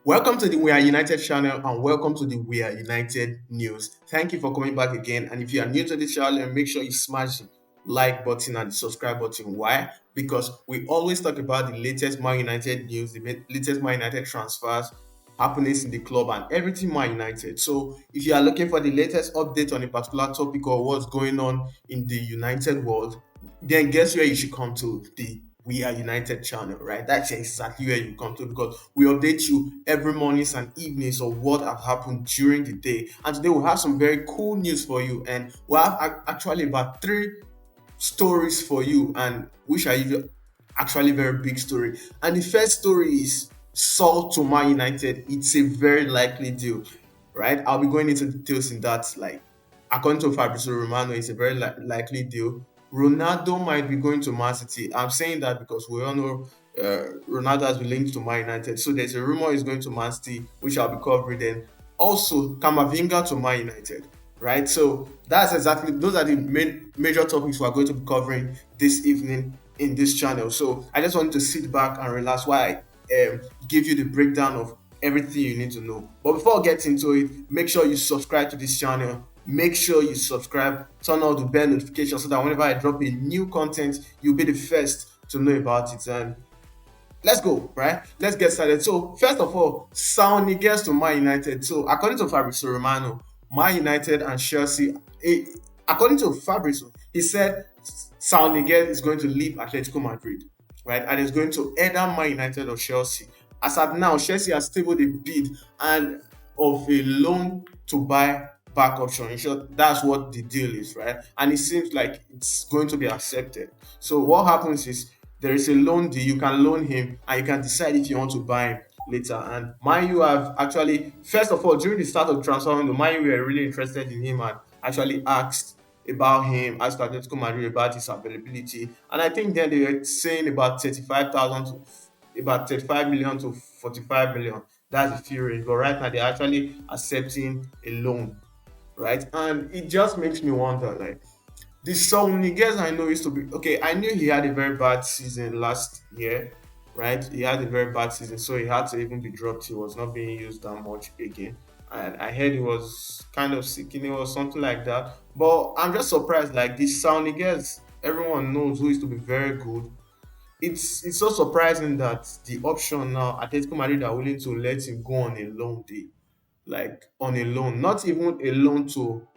Welcome to the We Are United channel and welcome to the We Are United news. Thank you for coming back again. And if you are new to this channel, make sure you smash the like button and the subscribe button. Why? Because we always talk about the latest Man United news, the latest Man United transfers, happenings in the club, and everything Man United. So if you are looking for the latest update on a particular topic or what's going on in the United world, then guess where you should come to the We Are United channel, right? That's exactly where you come to because we update you every mornings and evenings of what have happened during the day. And today we'll have some very cool news for you, and we'll have actually about three stories for you, and which are even actually very big story. And the first story is Saul to Man United. It's a very likely deal, right? I'll be going into details in that. Like, according to Fabrizo Romano, it's a very likely deal. Ronaldo might be going to Man City. I'm saying that because we all know Ronaldo has been linked to Man United. So there's a rumor he's going to Man City, which I'll be covering then. Also, Camavinga to Man United, right? So that's exactly those are the main major topics we're going to be covering this evening in this channel. So I just wanted to sit back and relax while I give you the breakdown of everything you need to know. But before I get into it, make sure you subscribe to this channel. Make sure you subscribe, turn on the bell notification so that whenever I drop a new content, you'll be the first to know about it. And let's go, right? Let's get started. So, first of all, Saul Niguez to Man United. So, according to Fabrizo Romano, Man United and Chelsea, according to Fabrizo, he said Saul Niguez is going to leave Atletico Madrid, right? And is going to either Man United or Chelsea. As of now, Chelsea has tabled a bid and of a loan to buy back option. In short, that's what the deal is, right? And it seems like it's going to be accepted. So what happens is there is a loan deal. You can loan him, and you can decide if you want to buy him later. And Man U have actually, first of all, during the start of the transfer window, Man U were really interested in him and actually asked about him, asked Atletico Madrid about his availability. And I think then they were saying about 35,000 to about 35 million to 45 million. That's the fee range. But right now they're actually accepting a loan, right? And it just makes me wonder, like, the Saul Niguez I know used to be okay. I knew he had a very bad season last year, right? He had a very bad season, so he had to even be dropped. He was not being used that much again. And I heard he was kind of sick in it or something like that. But I'm just surprised, like this Saul Niguez, everyone knows who used to be very good. It's so surprising that the option now, Atletico Madrid are willing to let him go on a loan day, like on a loan, not even a loan to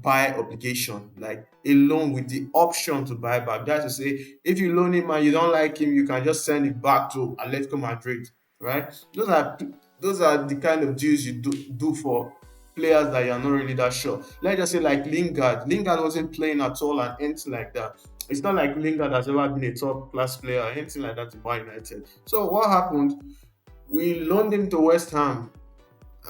buy obligation, like a loan with the option to buy back. That's to say, if you loan him and you don't like him, you can just send it back to Atletico Madrid, right? Those are the kind of deals you do for players that you're not really that sure. Let's just say like Lingard. Lingard wasn't playing at all and anything like that. It's not like Lingard has ever been a top class player or anything like that to Man United. So what happened? We loaned him to West Ham,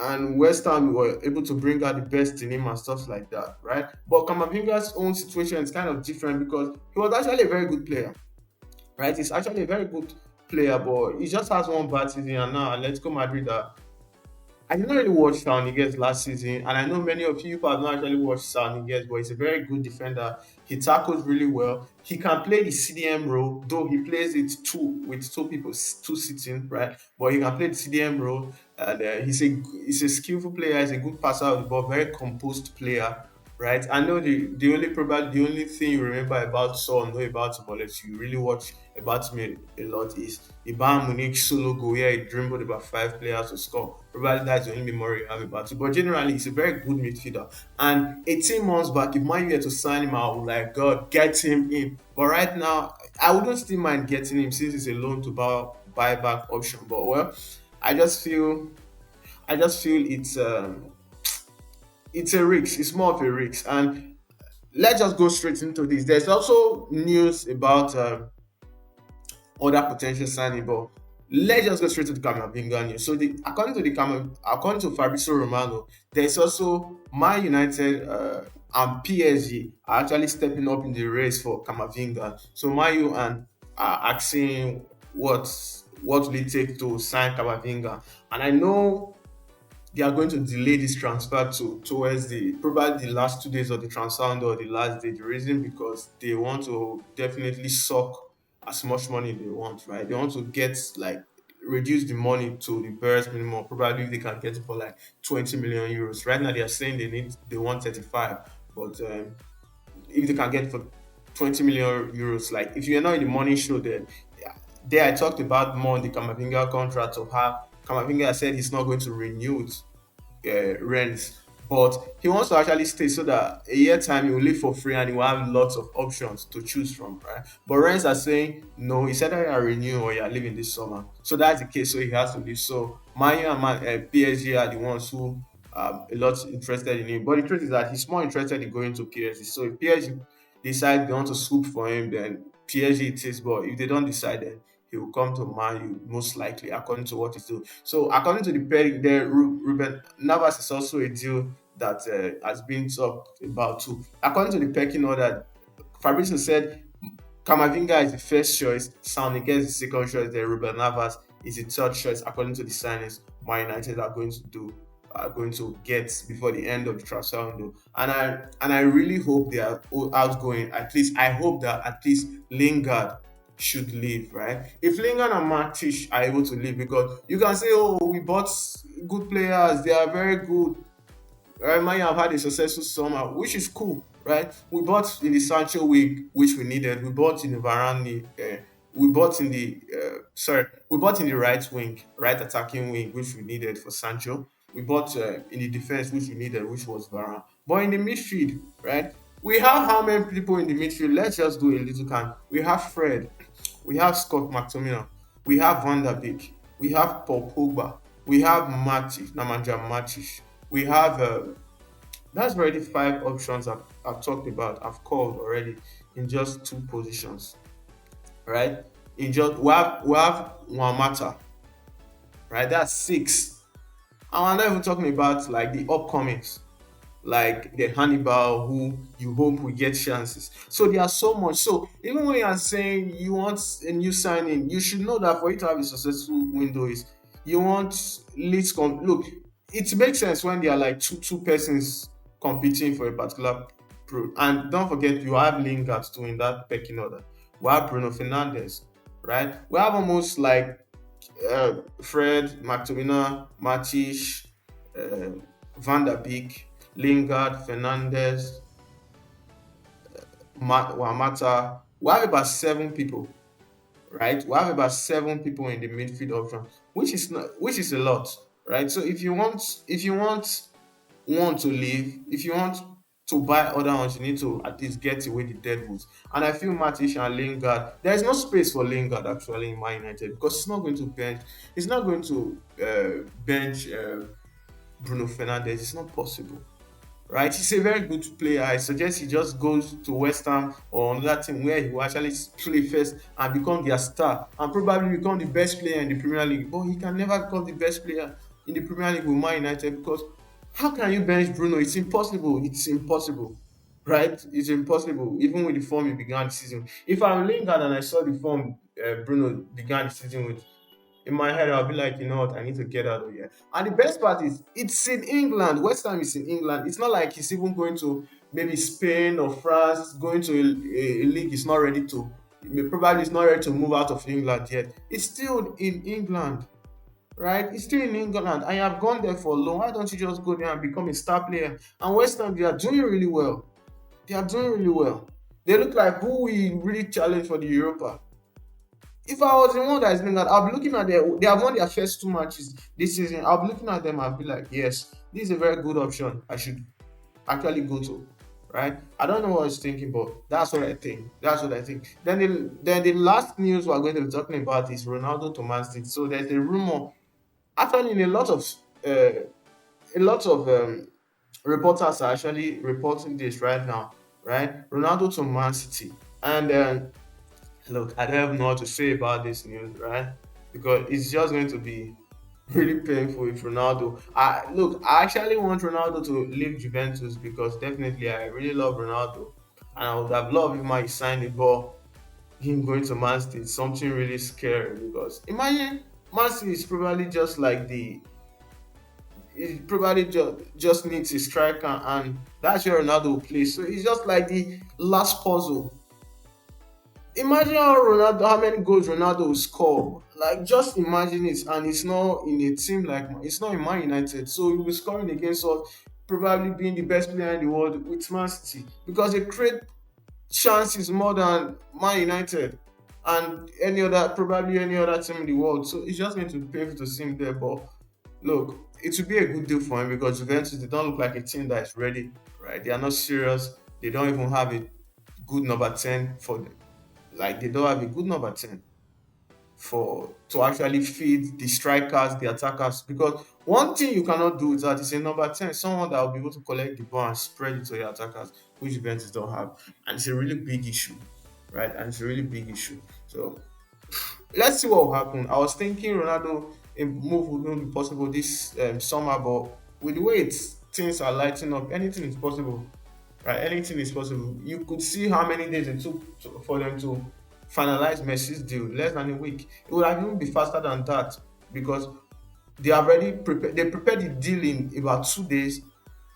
and West Ham were able to bring out the best in him and stuff like that, right? But Kamavinga's own situation is kind of different because he was actually a very good player, right? He's actually a very good player, but he just has one bad season, and now Atletico Madrid are I did not really watch Saul Niguez last season, and I know many of you have not actually watched Saul Niguez, but he's a very good defender. He tackles really well. He can play the CDM role, though he plays it with two people, two sitting, right? But he can play the CDM role, and he's a skillful player. He's a good passer of the ball, very composed player, right? I know the only thing you remember about Saul, know about him, unless you really watch about me a lot, is the Bayern Munich solo goal where he dribbled about five players to score. Probably that's the only memory you have about it. But generally, he's a very good midfielder. And 18 months back, if Man U were to sign him, I would like, God, get him in. But right now, I wouldn't still mind getting him since it's a loan to buy back option. But well, I just feel I just feel it's a risk. It's more of a risk. And let's just go straight into this. There's also news about other potential signing, but let's just go straight to the Camavinga news. So, according to Fabrizo Romano, there's also Man United and PSG are actually stepping up in the race for Camavinga. So, Man U and are asking what will it take to sign Camavinga, and I know they are going to delay this transfer to towards the probably the last 2 days of the transfer window or the last day. The reason because they want to definitely suck as much money they want, right? They want to get like reduce the money to the barest minimum. Probably they can get it for like 20 million euros. Right now they are saying they want 35, but if they can get it for 20 million euros, like if you're not in the money show, then there I talked about more on the Camavinga contract of how Camavinga said he's not going to renew it rents, but he wants to actually stay so that a year time he will live for free and he will have lots of options to choose from, right? But rents are saying no, he said that you are renew or you are leaving this summer, so that's the case. So he has to leave. So Man U and PSG are the ones who a lot interested in him. But the truth is that he's more interested in going to PSG. So if PSG decide they want to swoop for him, then PSG it is. But if they don't decide, then he will come to Man U most likely, according to what he's doing. So according to the pairing, there Ruben Navas is also a deal that has been talked about too. According to the pecking order, Fabrizo said Camavinga is the first choice, Saul Niguez is the second choice, then Ruben Navas is the third choice according to the signings Man United are going to get before the end of the transfer window. And I really hope they are outgoing. At least I hope that at least Lingard should leave, right? If Lingard and Matic are able to leave, because you can say, oh, we bought good players, they are very good, right? Man, have had a successful summer, which is cool, right? We bought in the Sancho week, which we needed. We bought in the Varane. We bought in the we bought in the right wing, right attacking wing, which we needed for Sancho. We bought in the defense, which we needed, which was Varane. But in the midfield, right? We have how many people in the midfield? Let's just do a little count. We have Fred, we have Scott McTominay, we have Van der Beek, we have Paul Pogba, we have Matic, Nemanja Matic, we have that's already five options I've talked about. I've called already in just two positions, right? In just we have Wamata, right? That's six. And I'm not even talking about like the upcomings, like the Hannibal, who you hope will get chances. So there are so much. So even when you are saying you want a new signing, you should know that for you to have a successful window is you want least look. It makes sense when there are like two persons competing for a particular pro. And don't forget you have Lingard too in that pecking order. We have Bruno Fernandes, right? We have almost like Fred, McTominay, Matich, uh, Van der Beek, Lingard, Fernandez, Wamata. We have about seven people, right? We have about seven people in the midfield option, which is a lot, right? So if you want one to leave, if you want to buy other ones, you need to at least get away the deadwoods. And I feel Matic and Lingard, there is no space for Lingard actually in Man United because he's not going to bench. He's not going to bench Bruno Fernandes. It's not possible, right? He's a very good player. I suggest he just goes to West Ham or another team where he will actually play first and become their star and probably become the best player in the Premier League. But he can never become the best player in the Premier League with Man United because how can you bench Bruno? It's impossible. It's impossible, right? It's impossible. Even with the form he began the season. If I'm Lingard and I saw the form Bruno began the season with, in my head, I'll be like, you know what, I need to get out of here. And the best part is, it's in England. West Ham is in England. It's not like he's even going to maybe Spain or France, going to a league he's not ready to. Probably he's not ready to move out of England yet. It's still in England, right? It's still in England. And you have gone there for long. Why don't you just go there and become a star player? And West Ham, they are doing really well. They are doing really well. They look like who we really challenge for the Europa. If I was the one that is doing that, I'll be looking at they have won their first two matches this season. I'll be looking at them and be like, yes, this is a very good option. I should actually go to. Right? I don't know what I was thinking, but that's what I think. That's what I think. Then the last news we're going to be talking about is Ronaldo to Mancity. So there's a rumor. Actually, in a lot of reporters are actually reporting this right now. Right? Ronaldo to Mancity. And look, I don't know what to say about this news, right? Because it's just going to be really painful with Ronaldo. I actually want Ronaldo to leave Juventus because definitely I really love Ronaldo, and I would have loved if he signed it, but him going to Man City is something really scary because imagine Man City is probably just like he probably just needs a striker, and that's where Ronaldo will play. So it's just like the last puzzle Imagine how many goals Ronaldo will score. Like just imagine it, and it's not in a team like it's not in Man United, so he'll be scoring against us, probably being the best player in the world with Man City because they create chances more than Man United and probably any other team in the world. So it's just going to be painful to see him there. But look, it will be a good deal for him because Juventus, they don't look like a team that is ready, right? They are not serious. They don't even have a good number 10 for them. Like they don't have a good number 10 for to actually feed the strikers, the attackers. Because one thing you cannot do is that is a number 10, someone that will be able to collect the ball and spread it to your attackers, which Juventus don't have. And it's a really big issue, right? And it's a really big issue. So let's see what will happen. I was thinking Ronaldo a move would be possible this summer, but with the way things are lighting up, anything is possible, right? Anything is possible. You could see how many days it took for them to finalize Messi's deal, less than a week. It would have even been faster than that because they already prepared. They prepared the deal in about 2 days,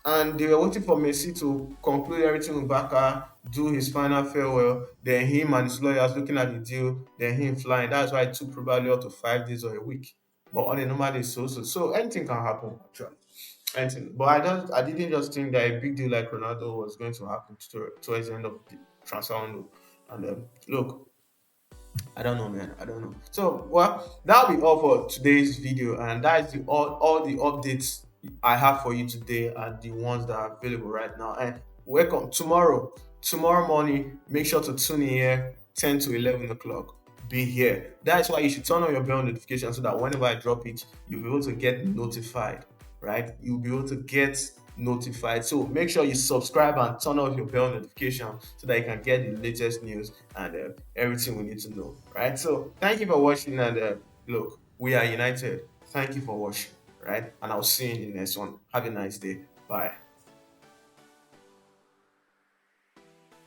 and they were waiting for Messi to conclude everything with Barca, do his final farewell. Then him and his lawyers looking at the deal. Then him flying. That's why it took probably up to 5 days or a week. But on a normal day, so anything can happen actually. Anything. But I didn't just think that a big deal like Ronaldo was going to happen towards the end of the transfer window. And look, I don't know, man. I don't know. So, well, that'll be all for today's video, and that is all the updates I have for you today, and the ones that are available right now. And welcome tomorrow morning. Make sure to tune in here, 10 to 11 o'clock. Be here. That's why you should turn on your bell notification so that whenever I drop it, you'll be able to get notified, right? You'll be able to get notified. So make sure you subscribe and turn off your bell notification so that you can get the latest news and everything we need to know, right? So thank you for watching, and look, we are united. Thank you for watching, right? And I'll see you in the next one. Have a nice day. Bye.